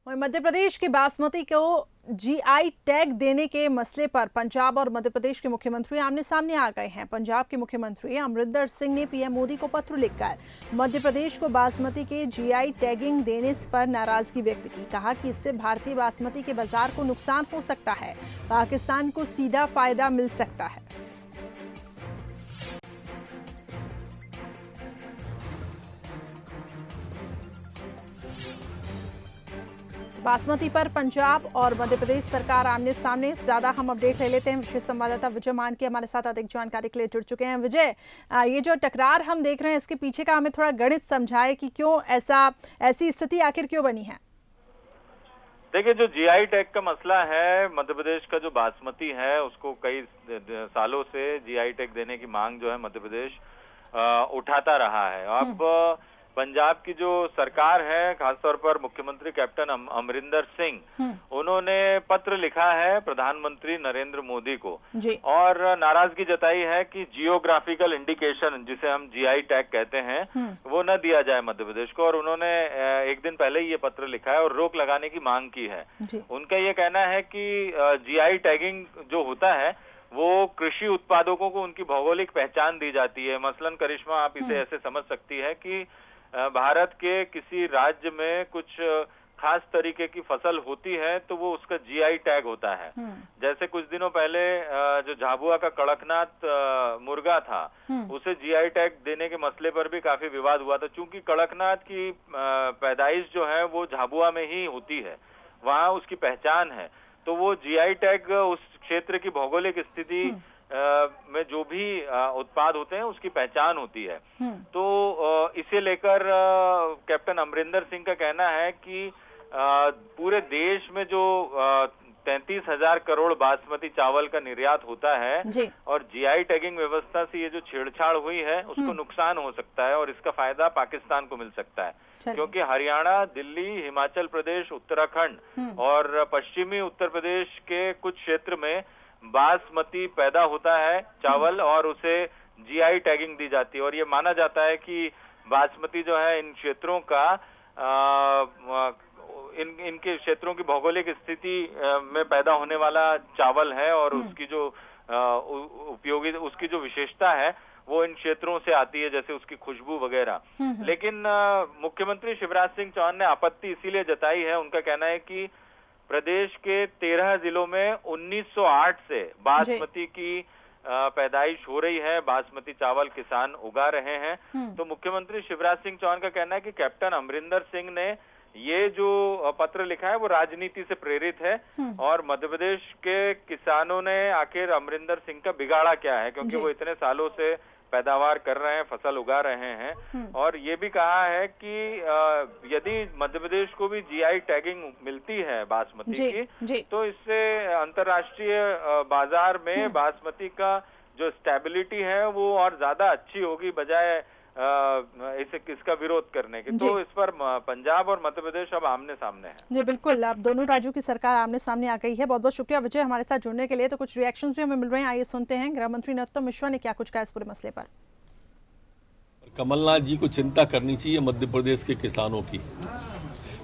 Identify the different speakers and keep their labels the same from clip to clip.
Speaker 1: और मध्य प्रदेश की बासमती को जीआई टैग देने के मसले पर पंजाब और मध्य प्रदेश के मुख्यमंत्री आमने सामने आ गए हैं। पंजाब के मुख्यमंत्री अमरिंदर सिंह ने पीएम मोदी को पत्र लिखकर मध्य प्रदेश को बासमती के जीआई टैगिंग देने पर नाराजगी व्यक्त की। कहा कि इससे भारतीय बासमती के बाजार को नुकसान हो सकता है, पाकिस्तान को सीधा फायदा मिल सकता है। बासमती पर पंजाब और मध्य प्रदेश सरकार आमने सामने। ज्यादा हम अपडेट ले लेते हैं। विशेष संवाददाता विजय मान के हमारे साथ अधिक जानकारी के लिए जुड़ चुके हैं। विजय, ये जो टकरार हम देख रहे हैं, इसके पीछे का हमें थोड़ा गणित समझाए कि क्यों ऐसी स्थिति आखिर क्यों बनी है।
Speaker 2: देखिए, जो जीआई टैग का मसला है, मध्य प्रदेश का जो बासमती है उसको कई सालों से जीआई टैग देने की मांग जो है मध्य प्रदेश उठाता रहा है। अब पंजाब की जो सरकार है, खासतौर पर मुख्यमंत्री कैप्टन अमरिंदर सिंह, उन्होंने पत्र लिखा है प्रधानमंत्री नरेंद्र मोदी को और नाराजगी जताई है कि जियोग्राफिकल इंडिकेशन, जिसे हम जीआई टैग कहते हैं, वो न दिया जाए मध्य प्रदेश को। और उन्होंने एक दिन पहले ही ये पत्र लिखा है और रोक लगाने की मांग की है। उनका ये कहना है कि जीआई टैगिंग जो होता है वो कृषि उत्पादकों को उनकी भौगोलिक पहचान दी जाती है। मसलन करिश्मा, आप इसे ऐसे समझ सकती है कि भारत के किसी राज्य में कुछ खास तरीके की फसल होती है तो वो उसका जीआई टैग होता है। जैसे कुछ दिनों पहले जो झाबुआ का कड़कनाथ मुर्गा था, उसे जीआई टैग देने के मसले पर भी काफी विवाद हुआ था। चूंकि कड़कनाथ की पैदाइश जो है वो झाबुआ में ही होती है, वहां उसकी पहचान है, तो वो जीआई टैग उस क्षेत्र की भौगोलिक स्थिति में जो भी उत्पाद होते हैं उसकी पहचान होती है। तो इसे लेकर कैप्टन अमरिंदर सिंह का कहना है कि पूरे देश में जो 33,000 करोड़ बासमती चावल का निर्यात होता है और जीआई टैगिंग व्यवस्था से ये जो छेड़छाड़ हुई है उसको नुकसान हो सकता है और इसका फायदा पाकिस्तान को मिल सकता है। क्योंकि हरियाणा, दिल्ली, हिमाचल प्रदेश, उत्तराखंड और पश्चिमी उत्तर प्रदेश के कुछ क्षेत्र में बासमती पैदा होता है चावल और उसे जीआई टैगिंग दी जाती है। और ये माना जाता है कि बासमती जो है इन क्षेत्रों का इनके क्षेत्रों की भौगोलिक स्थिति में पैदा होने वाला चावल है और उसकी जो उपयोगी उसकी जो विशेषता है वो इन क्षेत्रों से आती है, जैसे उसकी खुशबू वगैरह। लेकिन मुख्यमंत्री शिवराज सिंह चौहान ने आपत्ति इसीलिए जताई है। उनका कहना है कि प्रदेश के 13 जिलों में 1908 से बासमती की पैदाइश हो रही है, बासमती चावल किसान उगा रहे हैं। तो मुख्यमंत्री शिवराज सिंह चौहान का कहना है कि कैप्टन अमरिंदर सिंह ने ये जो पत्र लिखा है वो राजनीति से प्रेरित है और मध्य प्रदेश के किसानों ने आखिर अमरिंदर सिंह का बिगाड़ा क्या है, क्योंकि वो इतने सालों से पैदावार कर रहे हैं, फसल उगा रहे हैं। और ये भी कहा है कि यदि मध्य प्रदेश को भी जीआई टैगिंग मिलती है बासमती की, तो इससे अंतर्राष्ट्रीय बाजार में बासमती का जो स्टेबिलिटी है वो और ज्यादा अच्छी होगी, बजाय इसका विरोध करने के। तो इस पर पंजाब और मध्य प्रदेश अब आमने सामने है।
Speaker 1: जी बिल्कुल, अब दोनों राज्यों की सरकार आमने सामने आ गई है। बहुत बहुत शुक्रिया विजय हमारे साथ जुड़ने के लिए। तो कुछ रिएक्शंस भी हमें मिल रहे हैं, आइए सुनते हैं गृह मंत्री नरोत्तम मिश्रा ने क्या कुछ कहा इस पूरे मसले पर।
Speaker 3: कमलनाथ जी को चिंता करनी चाहिए मध्य प्रदेश के किसानों की।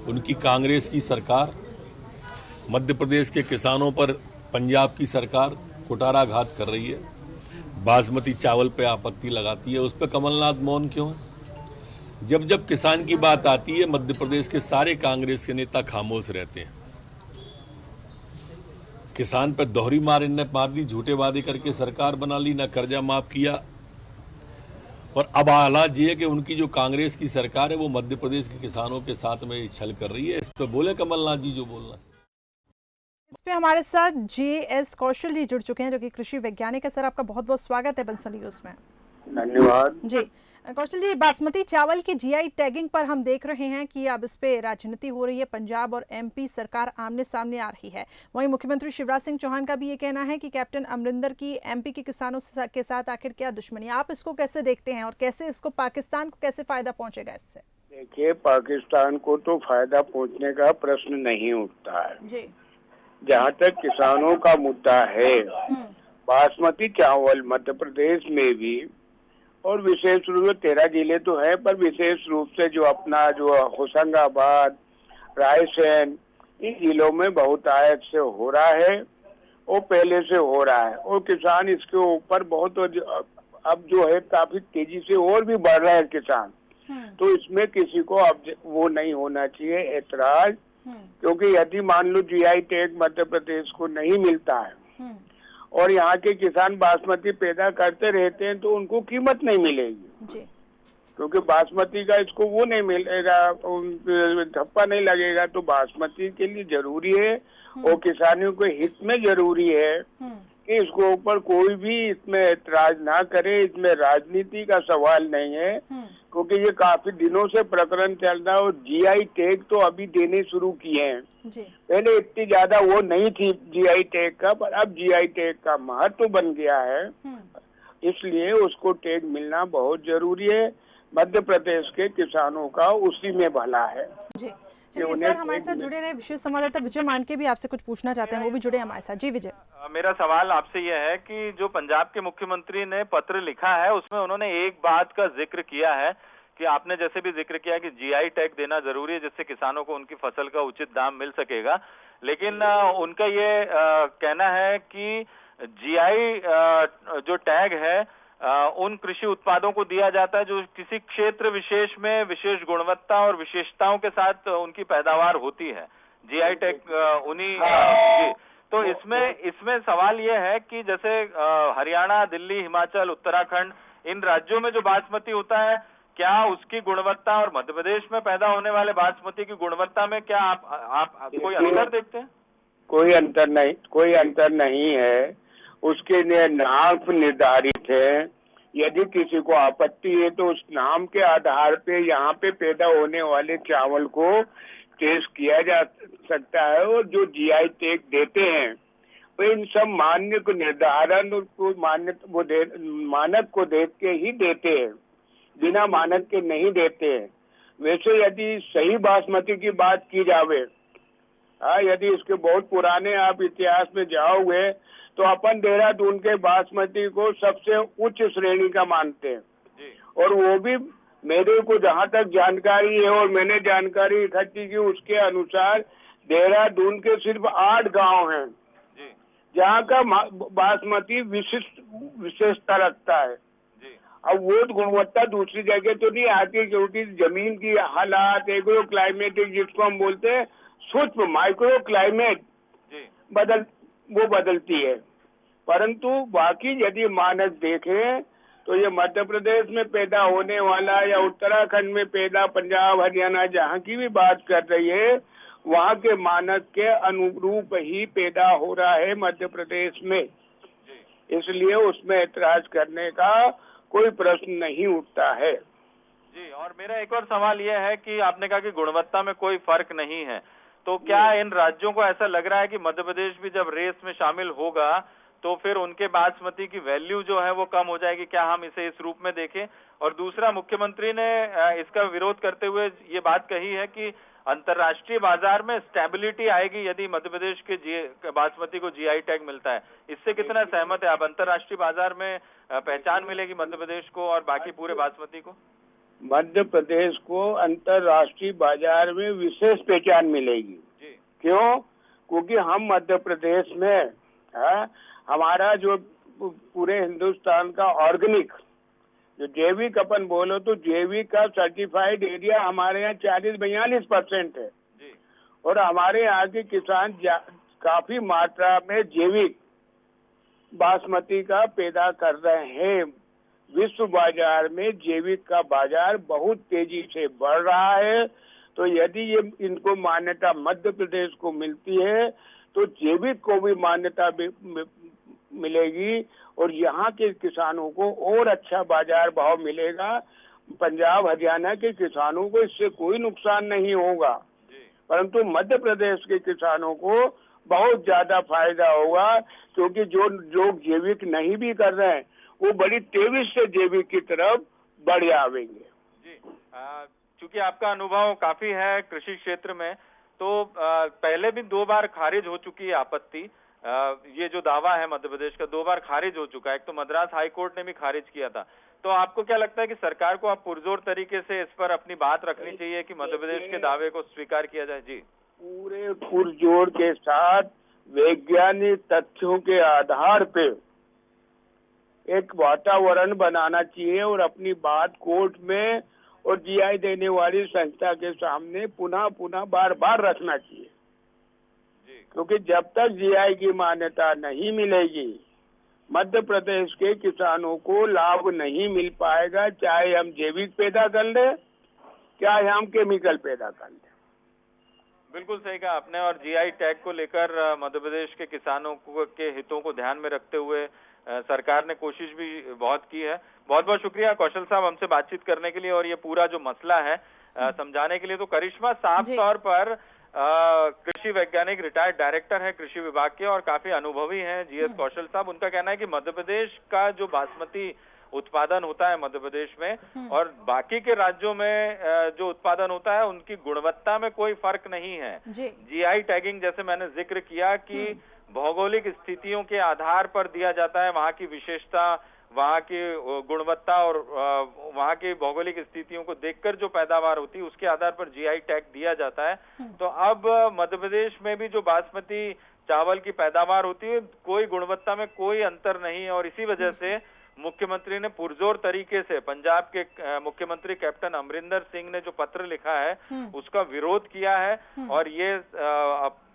Speaker 3: उनकी कांग्रेस की सरकार मध्य प्रदेश के किसानों पर पंजाब की सरकार कुटाराघात कर रही है, बासमती चावल पे आपत्ति लगाती है। उस पर कमलनाथ मौन क्यों है? जब जब किसान की बात आती है मध्य प्रदेश के सारे कांग्रेस के नेता खामोश रहते हैं। किसान पर दोहरी मार दी, झूठे वादे करके सरकार बना ली, ना कर्जा माफ किया। और अब हालात ये है कि उनकी जो कांग्रेस की सरकार है वो मध्य प्रदेश के किसानों के साथ में छल कर रही है। इस पर बोले कमलनाथ जी जो बोलना।
Speaker 1: इस पे हमारे साथ JS कौशल जी जुड़ चुके हैं, जो कि कृषि वैज्ञानिक है। सर, आपका बहुत बहुत स्वागत है बंसल न्यूज में।
Speaker 4: धन्यवाद
Speaker 1: जी। कौशल जी, बासमती चावल की जीआई टैगिंग पर हम देख रहे हैं कि अब इस पे राजनीति हो रही है। पंजाब और MP सरकार आमने सामने आ रही है। वहीं मुख्यमंत्री शिवराज सिंह चौहान का भी ये कहना है कि कैप्टन अमरिंदर की MP के किसानों के साथ आखिर क्या दुश्मनी। आप इसको कैसे देखते हैं और कैसे इसको पाकिस्तान को कैसे फायदा पहुंचेगा इससे?
Speaker 4: देखिए, पाकिस्तान को तो फायदा पहुंचने का प्रश्न नहीं उठता है
Speaker 1: जी।
Speaker 4: जहाँ तक किसानों का मुद्दा है, बासमती चावल मध्य प्रदेश में भी और विशेष रूप से 13 जिले तो है, पर विशेष रूप से जो अपना जो होशंगाबाद, रायसेन, इन जिलों में बहुतायत से हो रहा है और पहले से हो रहा है, और किसान इसके ऊपर बहुत अब जो है काफी तेजी से और भी बढ़ रहा है किसान। तो इसमें किसी को अब वो नहीं होना चाहिए ऐतराज, क्योंकि यदि मान low GI tag Madhya Pradesh को नहीं मिलता है और यहाँ के किसान बासमती पैदा करते रहते हैं तो उनको कीमत नहीं मिलेगी
Speaker 1: जी।
Speaker 4: क्योंकि बासमती का इसको वो नहीं मिलेगा, धप्पा नहीं लगेगा। तो बासमती के लिए जरूरी है और किसानों के हित में जरूरी है कि इसको ऊपर कोई भी इसमें ऐतराज ना करे। इसमें राजनीति का सवाल नहीं है, क्योंकि ये काफी दिनों से प्रकरण चल रहा है और जीआई टैग तो अभी देने शुरू किए हैं। पहले इतनी ज्यादा वो नहीं थी जीआई टैग का, पर अब जीआई टैग का महत्व बन गया है, इसलिए उसको टैग मिलना बहुत जरूरी है। मध्य प्रदेश के किसानों का उसी में भला है
Speaker 1: जी। चलिए सर, हमारे साथ जुड़े रहे विशेष संवाददाता विजय मानके भी आपसे कुछ पूछना चाहते हैं, वो भी जुड़े हमारे साथ। जी विजय।
Speaker 2: मेरा सवाल आपसे यह है कि जो पंजाब के मुख्यमंत्री ने पत्र लिखा है उसमें उन्होंने एक बात का जिक्र किया है कि आपने जैसे भी जिक्र किया कि जीआई टैग देना जरूरी है जिससे किसानों को उनकी फसल का उचित दाम मिल सकेगा, लेकिन उनका ये कहना है कि जीआई जो टैग है उन कृषि उत्पादों को दिया जाता है जो किसी क्षेत्र विशेष में विशेष गुणवत्ता और विशेषताओं के साथ उनकी पैदावार होती है। जीआई टैग उन्हीं जी। तो इसमें सवाल यह है कि जैसे हरियाणा, दिल्ली, हिमाचल, उत्तराखंड, इन राज्यों में जो बासमती होता है, क्या उसकी गुणवत्ता और मध्य प्रदेश में पैदा होने वाले बासमती की गुणवत्ता में क्या आप कोई अंतर देखते हैं?
Speaker 4: कोई अंतर नहीं है। उसके लिए नाम निर्धारित है। यदि किसी को आपत्ति है तो उस नाम के आधार पे यहाँ पे पैदा होने वाले चावल को टेस्ट किया जा सकता है। और जो जीआई टैग देते हैं वो इन सब मान्य को निर्धारण को मानक को देख के ही देते हैं, बिना मानक के नहीं देते हैं। वैसे यदि सही बासमती की बात की जावे, यदि इसके बहुत पुराने आप इतिहास में जाओगे तो अपन देहरादून के बासमती को सबसे उच्च श्रेणी का मानते हैं जी। और वो भी मेरे को जहाँ तक जानकारी है और मैंने जानकारी इकट्ठी की उसके अनुसार देहरादून के सिर्फ 8 गांव हैं जहाँ का बासमती विशेषता रखता है जी। अब वो गुणवत्ता दूसरी जगह तो नहीं आती, क्योंकि जमीन की हालात, एग्रो क्लाइमेटिक जिसको हम बोलते हैं, सूक्ष्म माइक्रो क्लाइमेट बदलती है। परंतु बाकी यदि मानक देखें तो ये मध्य प्रदेश में पैदा होने वाला या उत्तराखंड में पैदा, पंजाब, हरियाणा, जहाँ की भी बात कर रही है, वहाँ के मानक के अनुरूप ही पैदा हो रहा है मध्य प्रदेश में। इसलिए उसमें ऐतराज करने का कोई प्रश्न नहीं उठता है
Speaker 2: जी। और मेरा एक और सवाल यह है कि आपने कहा कि गुणवत्ता में कोई फर्क नहीं है, तो क्या इन राज्यों को ऐसा लग रहा है कि मध्य प्रदेश भी जब रेस में शामिल होगा तो फिर उनके बासमती की वैल्यू जो है वो कम हो जाएगी? क्या हम इसे इस रूप में देखें? और दूसरा, मुख्यमंत्री ने इसका विरोध करते हुए ये बात कही है कि अंतर्राष्ट्रीय बाजार में स्टेबिलिटी आएगी यदि मध्य प्रदेश के बासमती को जीआई टैग मिलता है। इससे कितना सहमत है आप? अंतर्राष्ट्रीय बाजार में पहचान मिलेगी मध्य प्रदेश को और बाकी पूरे बासमती को?
Speaker 4: मध्य प्रदेश को अंतर्राष्ट्रीय बाजार में विशेष पहचान मिलेगी जी। क्यों? क्योंकि हम मध्य प्रदेश में हमारा जो पूरे हिंदुस्तान का ऑर्गेनिक जो जैविक अपन बोलो तो जैविक का सर्टिफाइड एरिया हमारे यहाँ 40-42% है जी। और हमारे यहाँ के किसान काफी मात्रा में जैविक बासमती का पैदा कर रहे हैं। विश्व बाजार में जैविक का बाजार बहुत तेजी से बढ़ रहा है। तो यदि ये इनको मान्यता मध्य प्रदेश को मिलती है तो जैविक को भी मान्यता मिलेगी और यहाँ के किसानों को और अच्छा बाजार भाव मिलेगा। पंजाब, हरियाणा के किसानों को इससे कोई नुकसान नहीं होगा, परंतु मध्य प्रदेश के किसानों को बहुत ज्यादा फायदा होगा, क्योंकि जो लोग जैविक नहीं भी कर रहे हैं वो बड़ी तेजी से जैविक की तरफ बढ़ आवेंगे
Speaker 2: जी। चूंकि आपका अनुभव काफी है कृषि क्षेत्र में, तो पहले भी 2 बार खारिज हो चुकी है आपत्ति। ये जो दावा है मध्य प्रदेश का 2 बार खारिज हो चुका है। एक तो मद्रास हाई कोर्ट ने भी खारिज किया था। तो आपको क्या लगता है कि सरकार को आप पुरजोर तरीके से इस पर अपनी बात रखनी चाहिए कि मध्य प्रदेश के दावे को स्वीकार किया जाए? जी
Speaker 4: पूरे पुरजोर के साथ वैज्ञानिक तथ्यों के आधार पे एक वातावरण बनाना चाहिए और अपनी बात कोर्ट में और जीआई देने वाली संस्था के सामने पुनः पुनः बार बार रखना चाहिए, क्योंकि जब तक जीआई की मान्यता नहीं मिलेगी मध्य प्रदेश के किसानों को लाभ नहीं मिल पाएगा, चाहे हम जैविक पैदा कर ले चाहे हम केमिकल पैदा कर ले।
Speaker 2: बिल्कुल सही कहा आपने। और जीआई टैग को लेकर मध्य प्रदेश के किसानों के हितों को ध्यान में रखते हुए सरकार ने कोशिश भी बहुत की है। बहुत बहुत शुक्रिया कौशल साहब हमसे बातचीत करने के लिए और ये पूरा जो मसला है समझाने के लिए। तो करिश्मा साफ तौर पर कृषि वैज्ञानिक रिटायर्ड डायरेक्टर है कृषि विभाग के और काफी अनुभवी हैं जीएस कौशल साहब। उनका कहना है कि मध्य प्रदेश का जो बासमती उत्पादन होता है मध्य प्रदेश में और बाकी के राज्यों में जो उत्पादन होता है उनकी गुणवत्ता में कोई फर्क नहीं है। जीआई टैगिंग जैसे मैंने जिक्र किया कि भौगोलिक स्थितियों के आधार पर दिया जाता है, वहां की विशेषता, वहां की गुणवत्ता और वहां की भौगोलिक स्थितियों को देखकर जो पैदावार होती है उसके आधार पर जीआई टैग दिया जाता है। तो अब मध्य प्रदेश में भी जो बासमती चावल की पैदावार होती है कोई गुणवत्ता में कोई अंतर नहीं है और इसी वजह से मुख्यमंत्री ने पुरजोर तरीके से पंजाब के मुख्यमंत्री कैप्टन अमरिंदर सिंह ने जो पत्र लिखा है उसका विरोध किया है और ये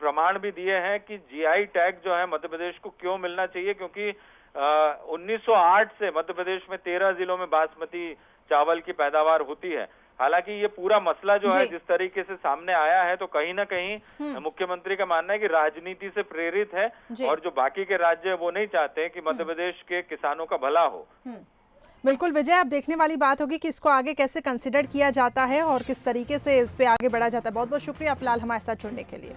Speaker 2: प्रमाण भी दिए हैं कि जीआई टैग जो है मध्य प्रदेश को क्यों मिलना चाहिए, क्योंकि 1908 से मध्य प्रदेश में 13 जिलों में बासमती चावल की पैदावार होती है। हालांकि ये पूरा मसला जो है जिस तरीके से सामने आया है तो कहीं ना कहीं मुख्यमंत्री का मानना है कि राजनीति से प्रेरित है और जो बाकी के राज्य है वो नहीं चाहते कि मध्य प्रदेश के किसानों का भला हो।
Speaker 1: बिल्कुल विजय, अब देखने वाली बात होगी कि इसको आगे कैसे कंसिडर किया जाता है और किस तरीके से इस पे आगे बढ़ा जाता है। बहुत बहुत शुक्रिया फिलहाल हमारे साथ जुड़ने के लिए।